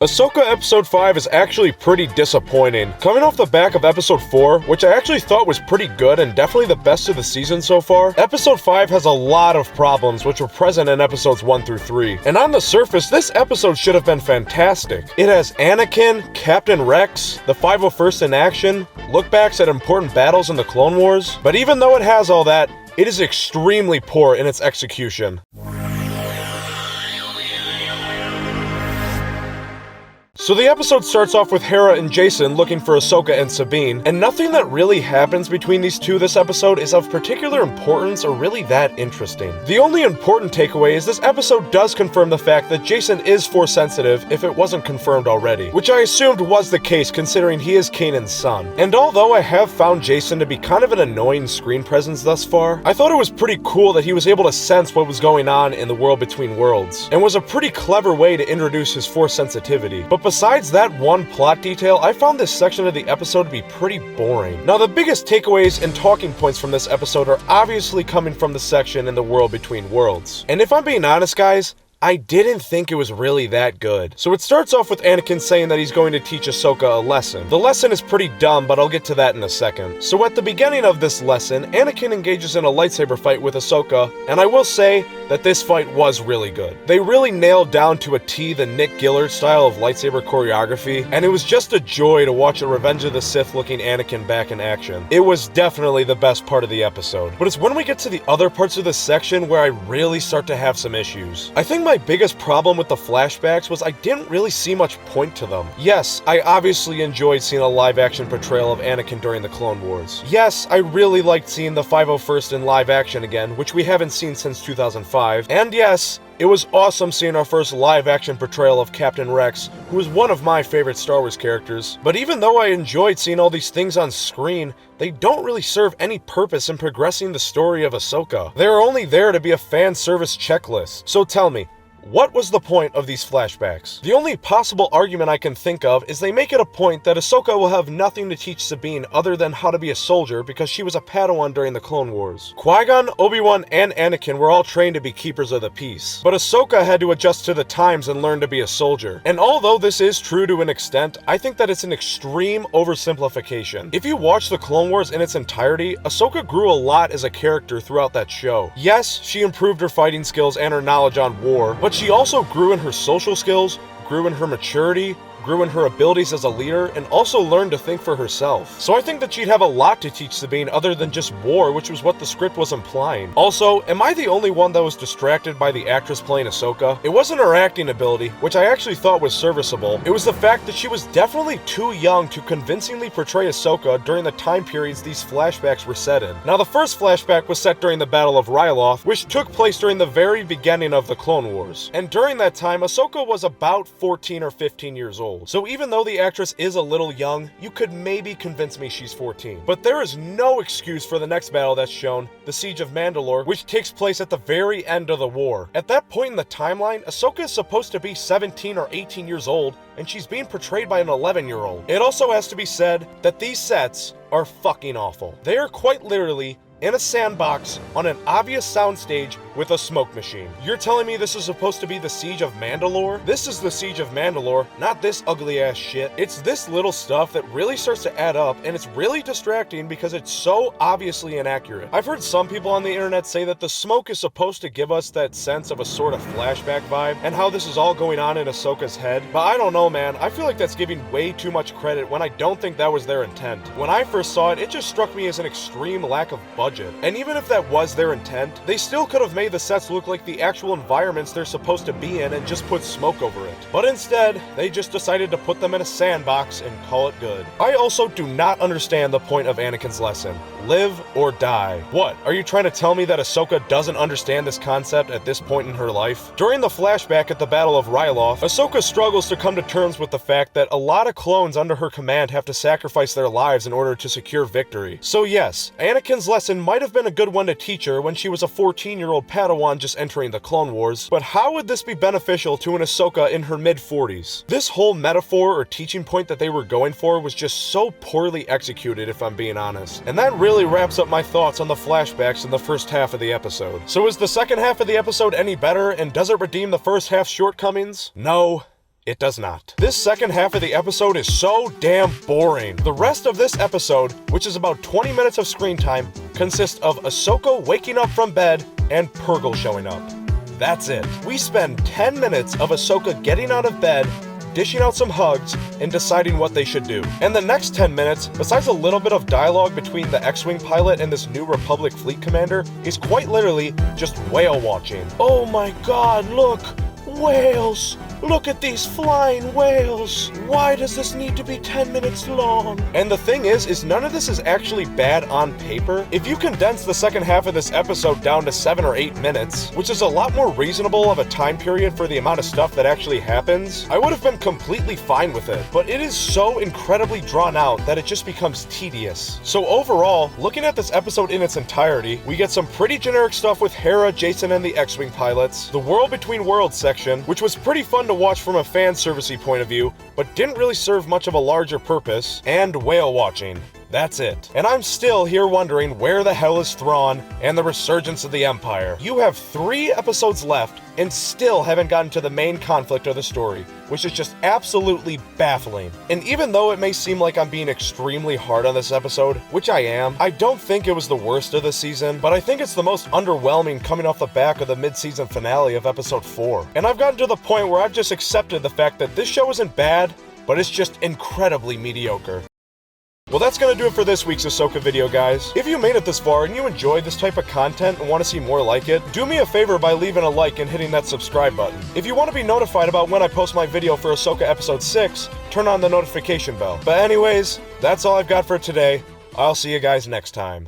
Ahsoka Episode 5 is actually pretty disappointing. Coming off the back of Episode 4, which I actually thought was pretty good and definitely the best of the season so far, Episode 5 has a lot of problems which were present in Episodes 1 through 3. And on the surface, this episode should have been fantastic. It has Anakin, Captain Rex, the 501st in action, lookbacks at important battles in the Clone Wars, but even though it has all that, it is extremely poor in its execution. So the episode starts off with Hera and Jason looking for Ahsoka and Sabine, and nothing that really happens between these two this episode is of particular importance or really that interesting. The only important takeaway is this episode does confirm the fact that Jason is Force sensitive if it wasn't confirmed already, which I assumed was the case considering he is Kanan's son. And although I have found Jason to be kind of an annoying screen presence thus far, I thought it was pretty cool that he was able to sense what was going on in the world between worlds, and was a pretty clever way to introduce his Force sensitivity. But besides that one plot detail, I found this section of the episode to be pretty boring. Now, the biggest takeaways and talking points from this episode are obviously coming from the section in the world between worlds. And if I'm being honest, guys, I didn't think it was really that good. So it starts off with Anakin saying that he's going to teach Ahsoka a lesson. The lesson is pretty dumb, but I'll get to that in a second. So at the beginning of this lesson, Anakin engages in a lightsaber fight with Ahsoka, and I will say that this fight was really good. They really nailed down to a T the Nick Gillard style of lightsaber choreography, and it was just a joy to watch a Revenge of the Sith looking Anakin back in action. It was definitely the best part of the episode. But it's when we get to the other parts of this section where I really start to have some issues. I think my biggest problem with the flashbacks was I didn't really see much point to them. Yes, I obviously enjoyed seeing a live-action portrayal of Anakin during the Clone Wars. Yes, I really liked seeing the 501st in live action again, which we haven't seen since 2005. And yes, it was awesome seeing our first live-action portrayal of Captain Rex, who is one of my favorite Star Wars characters. But even though I enjoyed seeing all these things on screen, they don't really serve any purpose in progressing the story of Ahsoka. They are only there to be a fan service checklist. So tell me, what was the point of these flashbacks? The only possible argument I can think of is they make it a point that Ahsoka will have nothing to teach Sabine other than how to be a soldier because she was a Padawan during the Clone Wars. Qui-Gon, Obi-Wan, and Anakin were all trained to be keepers of the peace, but Ahsoka had to adjust to the times and learn to be a soldier. And although this is true to an extent, I think that it's an extreme oversimplification. If you watch the Clone Wars in its entirety, Ahsoka grew a lot as a character throughout that show. Yes, she improved her fighting skills and her knowledge on war, but she also grew in her social skills, grew in her maturity, grew in her abilities as a leader, and also learned to think for herself. So I think that she'd have a lot to teach Sabine other than just war, which was what the script was implying. Also, am I the only one that was distracted by the actress playing Ahsoka? It wasn't her acting ability, which I actually thought was serviceable. It was the fact that she was definitely too young to convincingly portray Ahsoka during the time periods these flashbacks were set in. Now, the first flashback was set during the Battle of Ryloth, which took place during the very beginning of the Clone Wars. And during that time, Ahsoka was about 14 or 15 years old. So even though the actress is a little young, you could maybe convince me she's 14. But there is no excuse for the next battle that's shown, the Siege of Mandalore, which takes place at the very end of the war. At that point in the timeline, Ahsoka is supposed to be 17 or 18 years old, and she's being portrayed by an 11-year-old. It also has to be said that these sets are fucking awful. They are quite literally in a sandbox on an obvious soundstage with a smoke machine. You're telling me this is supposed to be the Siege of Mandalore? This is the Siege of Mandalore, not this ugly ass shit. It's this little stuff that really starts to add up, and it's really distracting because it's so obviously inaccurate. I've heard some people on the internet say that the smoke is supposed to give us that sense of a sort of flashback vibe, and how this is all going on in Ahsoka's head, but I don't know, man. I feel like that's giving way too much credit when I don't think that was their intent. When I first saw it, it just struck me as an extreme lack of budget. And even if that was their intent, they still could have made the sets look like the actual environments they're supposed to be in and just put smoke over it. But instead, they just decided to put them in a sandbox and call it good. I also do not understand the point of Anakin's lesson. Live or die. What? Are you trying to tell me that Ahsoka doesn't understand this concept at this point in her life? During the flashback at the Battle of Ryloth, Ahsoka struggles to come to terms with the fact that a lot of clones under her command have to sacrifice their lives in order to secure victory. So yes, Anakin's lesson might have been a good one to teach her when she was a 14-year-old Padawan just entering the Clone Wars, but how would this be beneficial to an Ahsoka in her mid-40s? This whole metaphor or teaching point that they were going for was just so poorly executed, if I'm being honest. And that really wraps up my thoughts on the flashbacks in the first half of the episode. So is the second half of the episode any better, and does it redeem the first half's shortcomings? No. It does not. This second half of the episode is so damn boring. The rest of this episode, which is about 20 minutes of screen time, consists of Ahsoka waking up from bed and Purgle showing up. That's it. We spend 10 minutes of Ahsoka getting out of bed, dishing out some hugs, and deciding what they should do. And the next 10 minutes, besides a little bit of dialogue between the X-Wing pilot and this New Republic fleet commander, is quite literally just whale watching. Oh my god, look! Whales! Look at these flying whales! Why does this need to be 10 minutes long? And the thing is none of this is actually bad on paper. If you condense the second half of this episode down to 7 or 8 minutes, which is a lot more reasonable of a time period for the amount of stuff that actually happens, I would have been completely fine with it. But it is so incredibly drawn out that it just becomes tedious. So overall, looking at this episode in its entirety, we get some pretty generic stuff with Hera, Jason, and the X-Wing pilots, the World Between Worlds section, which was pretty fun to watch from a fan servicey point of view, but didn't really serve much of a larger purpose, and whale watching. That's it. And I'm still here wondering where the hell is Thrawn and the resurgence of the Empire. You have 3 episodes left and still haven't gotten to the main conflict of the story, which is just absolutely baffling. And even though it may seem like I'm being extremely hard on this episode, which I am, I don't think it was the worst of the season, but I think it's the most underwhelming coming off the back of the mid-season finale of episode 4. And I've gotten to the point where I've just accepted the fact that this show isn't bad, but it's just incredibly mediocre. Well, that's gonna do it for this week's Ahsoka video, guys. If you made it this far and you enjoyed this type of content and want to see more like it, do me a favor by leaving a like and hitting that subscribe button. If you want to be notified about when I post my video for Ahsoka Episode 6, turn on the notification bell. But anyways, that's all I've got for today. I'll see you guys next time.